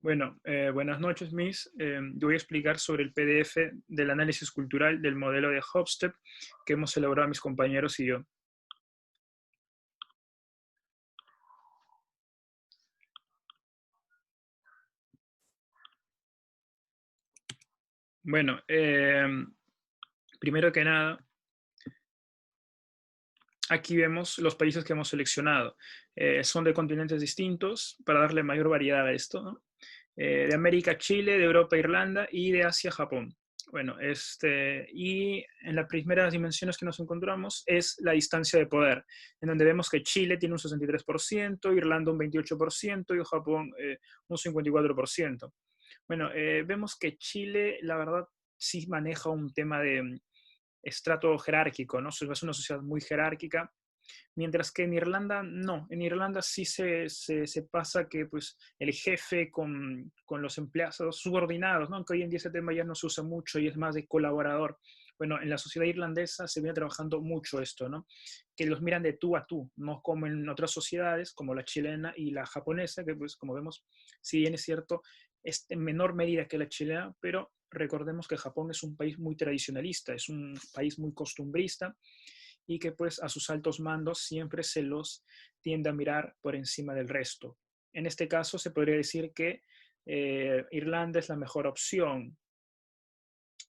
Buenas noches, Miss. Yo voy a explicar sobre el PDF del análisis cultural del modelo de Hofstede que hemos elaborado mis compañeros y yo. Bueno, primero que nada, aquí vemos los países que hemos seleccionado. Son de continentes distintos para darle mayor variedad a esto, ¿no? De América, Chile; de Europa, Irlanda; y de Asia, Japón. Bueno, y en las primeras dimensiones que nos encontramos es la distancia de poder, en donde vemos que Chile tiene un 63%, Irlanda un 28% y Japón un 54%. Bueno, vemos que Chile, la verdad, sí maneja un tema de estrato jerárquico, ¿no? Es una sociedad muy jerárquica, mientras que en Irlanda no. En Irlanda sí se pasa que pues, el jefe con los empleados subordinados, ¿no? Aunque hoy en día ese tema ya no se usa mucho y es más de colaborador. Bueno, en la sociedad irlandesa se viene trabajando mucho esto, ¿no? Que los miran de tú a tú, no como en otras sociedades, como la chilena y la japonesa, que pues como vemos, si bien es cierto, es en menor medida que la chilena, pero recordemos que Japón es un país muy tradicionalista, es un país muy costumbrista, y que pues a sus altos mandos siempre se los tiende a mirar por encima del resto. En este caso se podría decir que Irlanda es la mejor opción.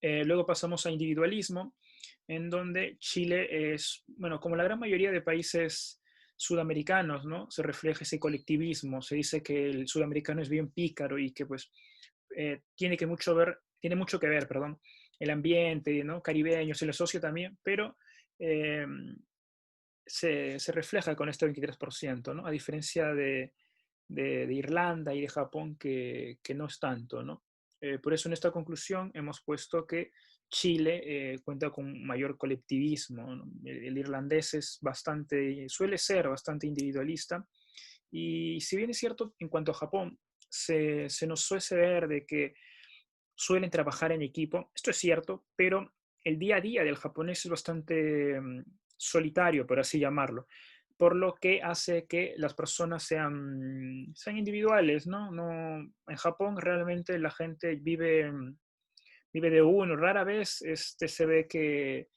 Luego pasamos a individualismo, en donde Chile es, bueno, como la gran mayoría de países sudamericanos, ¿no? Se refleja ese colectivismo, se dice que el sudamericano es bien pícaro y que pues tiene mucho que ver, perdón, el ambiente, ¿no? Caribeño, se le asocia también, pero eh, se refleja con este 23%, ¿no? A diferencia de Irlanda y de Japón, que no es tanto, ¿no? Por eso en esta conclusión hemos puesto que Chile cuenta con mayor colectivismo, ¿no? El irlandés suele ser bastante individualista, y si bien es cierto, en cuanto a Japón, se nos suele ver de que suelen trabajar en equipo. Esto es cierto, pero el día a día del japonés es bastante solitario, por así llamarlo, por lo que hace que las personas sean individuales, ¿no? No, en Japón realmente la gente vive de uno, rara vez se ve que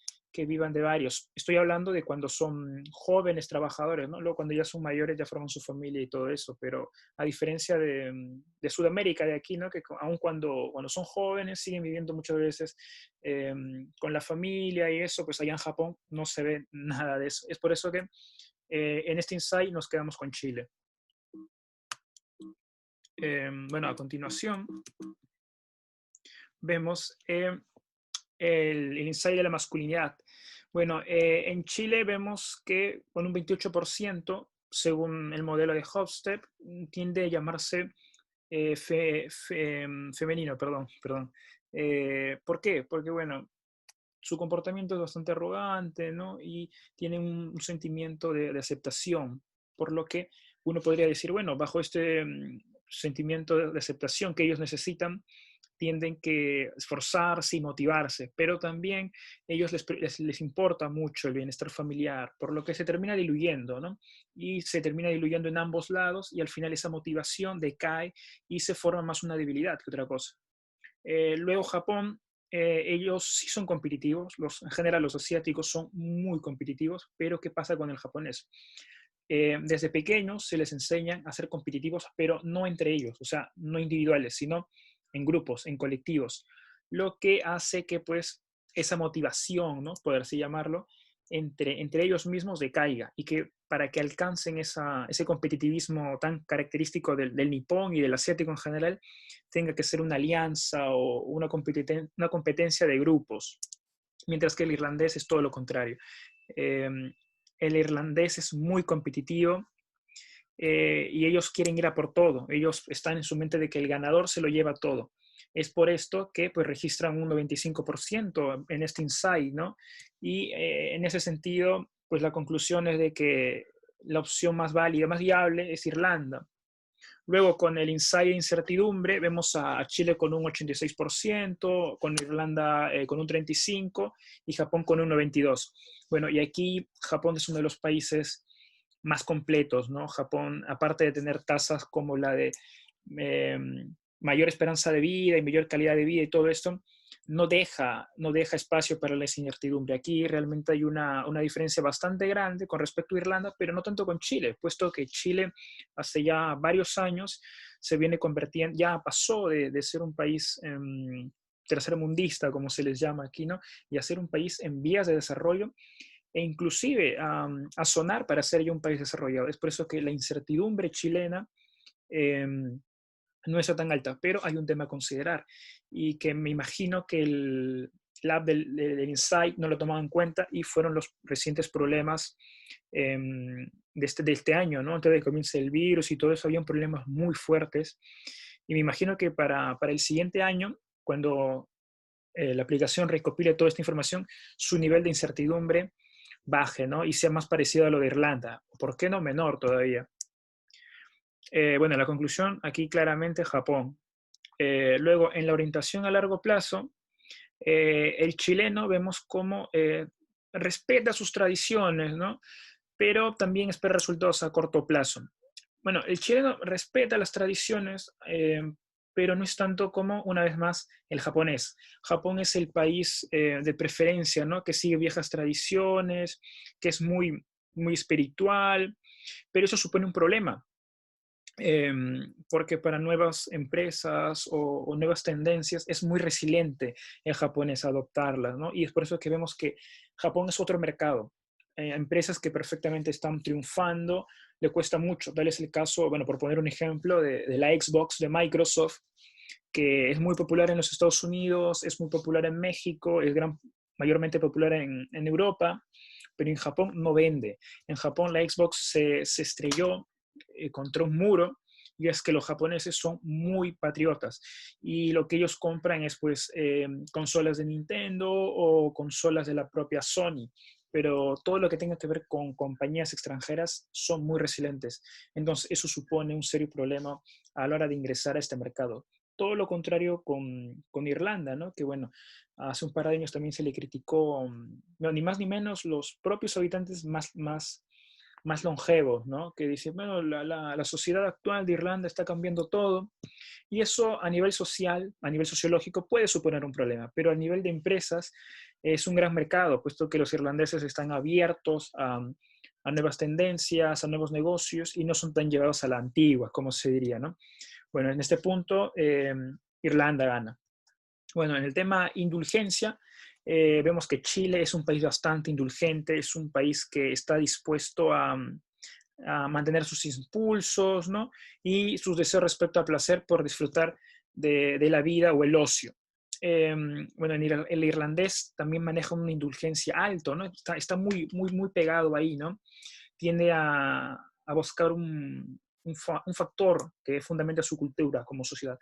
vivan de varios. Estoy hablando de cuando son jóvenes trabajadores, ¿no? Luego cuando ya son mayores ya forman su familia y todo eso, pero a diferencia de Sudamérica, de aquí, ¿no? Que aun cuando son jóvenes siguen viviendo muchas veces eh, con la familia y eso, pues allá en Japón no se ve nada de eso. Es por eso que en este insight nos quedamos con Chile. Bueno, a continuación vemos el insight de la masculinidad. Bueno, en Chile vemos que con un 28%, según el modelo de Hofstede, tiende a llamarse femenino, perdón. ¿Por qué? Porque, bueno, su comportamiento es bastante arrogante, ¿no? Y tiene un sentimiento de aceptación, por lo que uno podría decir, bueno, bajo este sentimiento de aceptación que ellos necesitan, tienden que esforzarse y motivarse, pero también ellos les importa mucho el bienestar familiar, por lo que se termina diluyendo, ¿no? Y se termina diluyendo en ambos lados y al final esa motivación decae y se forma más una debilidad que otra cosa. Luego Japón, ellos sí son competitivos, en general los asiáticos son muy competitivos, pero ¿qué pasa con el japonés? Desde pequeños se les enseñan a ser competitivos, pero no entre ellos, o sea, no individuales, sino en grupos, en colectivos, lo que hace que pues esa motivación, ¿no? Poder así llamarlo, entre ellos mismos decaiga, y que para que alcancen ese competitivismo tan característico del nipón y del asiático en general, tenga que ser una alianza o una competencia de grupos, mientras que el irlandés es todo lo contrario. Eh, el irlandés es muy competitivo, y ellos quieren ir a por todo. Ellos están en su mente de que el ganador se lo lleva todo. Es por esto que pues, registran un 95% en este insight, ¿no? Y en ese sentido, pues la conclusión es de que la opción más válida, más viable, es Irlanda. Luego, con el insight de incertidumbre, vemos a Chile con un 86%, con Irlanda con un 35% y Japón con un 92%. Bueno, y aquí Japón es uno de los países más completos, ¿no? Japón, aparte de tener tasas como la de eh, mayor esperanza de vida y mayor calidad de vida y todo esto, no deja espacio para la incertidumbre. Aquí realmente hay una diferencia bastante grande con respecto a Irlanda, pero no tanto con Chile, puesto que Chile hace ya varios años se viene convirtiendo, ya pasó de ser un país tercermundista, como se les llama aquí, ¿no? Y a ser un país en vías de desarrollo e inclusive a sonar para ser ya un país desarrollado. Es por eso que la incertidumbre chilena no está tan alta, pero hay un tema a considerar y que me imagino que el lab del Insight no lo tomaba en cuenta y fueron los recientes problemas de este año, ¿no? Antes de que comience el virus y todo eso, habían problemas muy fuertes y me imagino que para el siguiente año, cuando la aplicación recopile toda esta información, su nivel de incertidumbre baje, ¿no? Y sea más parecido a lo de Irlanda. ¿Por qué no menor todavía? Bueno, la conclusión aquí claramente Japón. Luego, en la orientación a largo plazo, el chileno vemos cómo respeta sus tradiciones, ¿no? Pero también espera resultados a corto plazo. Bueno, el chileno respeta las tradiciones, pero no es tanto como, una vez más, el japonés. Japón es el país de preferencia, ¿no? Que sigue viejas tradiciones, que es muy, muy espiritual, pero eso supone un problema porque para nuevas empresas o nuevas tendencias es muy resiliente el japonés a adoptarlas, ¿no? Y es por eso que vemos que Japón es otro mercado. Empresas que perfectamente están triunfando, le cuesta mucho. Tal es el caso, bueno, por poner un ejemplo, de la Xbox de Microsoft, que es muy popular en los Estados Unidos, es muy popular en México, es mayormente popular en Europa, pero en Japón no vende. En Japón la Xbox se estrelló contra un muro y es que los japoneses son muy patriotas y lo que ellos compran es pues consolas de Nintendo o consolas de la propia Sony, pero todo lo que tenga que ver con compañías extranjeras son muy resilientes. Entonces eso supone un serio problema a la hora de ingresar a este mercado. Todo lo contrario con Irlanda, ¿no? Que bueno, hace un par de años también se le criticó, no, ni más ni menos, los propios habitantes más longevos, ¿no? Que dicen, bueno, la sociedad actual de Irlanda está cambiando todo y eso a nivel social, a nivel sociológico puede suponer un problema, pero a nivel de empresas es un gran mercado, puesto que los irlandeses están abiertos a nuevas tendencias, a nuevos negocios y no son tan llevados a la antigua, como se diría, ¿no? Bueno, en este punto, Irlanda gana. Bueno, en el tema indulgencia, vemos que Chile es un país bastante indulgente, es un país que está dispuesto a mantener sus impulsos, ¿no? Y sus deseos respecto al placer por disfrutar de la vida o el ocio. Bueno, el irlandés también maneja una indulgencia alto, ¿no? Está muy, muy, muy pegado ahí, ¿no? Tiende a buscar un factor que fundamenta su cultura como sociedad.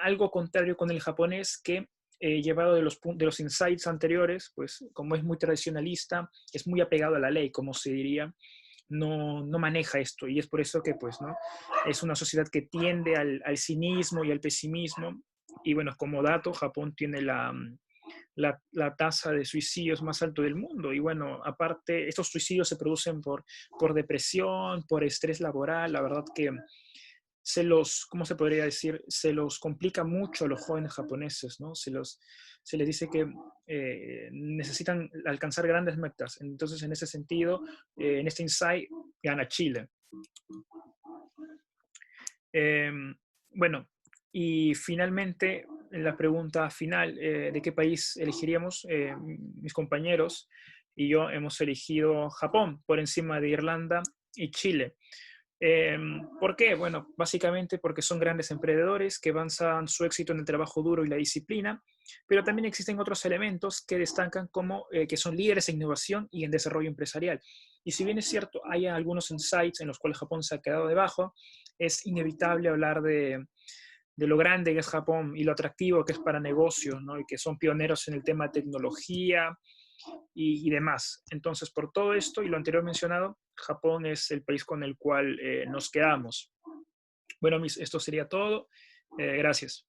Algo contrario con el japonés que llevado de los insights anteriores, pues como es muy tradicionalista, es muy apegado a la ley, como se diría, no maneja esto y es por eso que pues, ¿no? Es una sociedad que tiende al cinismo y al pesimismo y bueno, como dato, Japón tiene la tasa de suicidios más alto del mundo. Y bueno, aparte, estos suicidios se producen por depresión, por estrés laboral. La verdad que ¿cómo se podría decir? Se los complica mucho a los jóvenes japoneses, ¿no? Se les dice que necesitan alcanzar grandes metas. Entonces, en ese sentido, en este insight, gana Chile. Eh, bueno, y finalmente, la pregunta final, ¿de qué país elegiríamos? Mis compañeros y yo hemos elegido Japón por encima de Irlanda y Chile. ¿Por qué? Bueno, básicamente porque son grandes emprendedores que avanzan su éxito en el trabajo duro y la disciplina, pero también existen otros elementos que destacan como que son líderes en innovación y en desarrollo empresarial. Y si bien es cierto, hay algunos insights en los cuales Japón se ha quedado debajo, es inevitable hablar de lo grande que es Japón y lo atractivo que es para negocios, ¿no? Y que son pioneros en el tema de tecnología y demás. Entonces, por todo esto y lo anterior mencionado, Japón es el país con el cual nos quedamos. Bueno, esto sería todo. Gracias.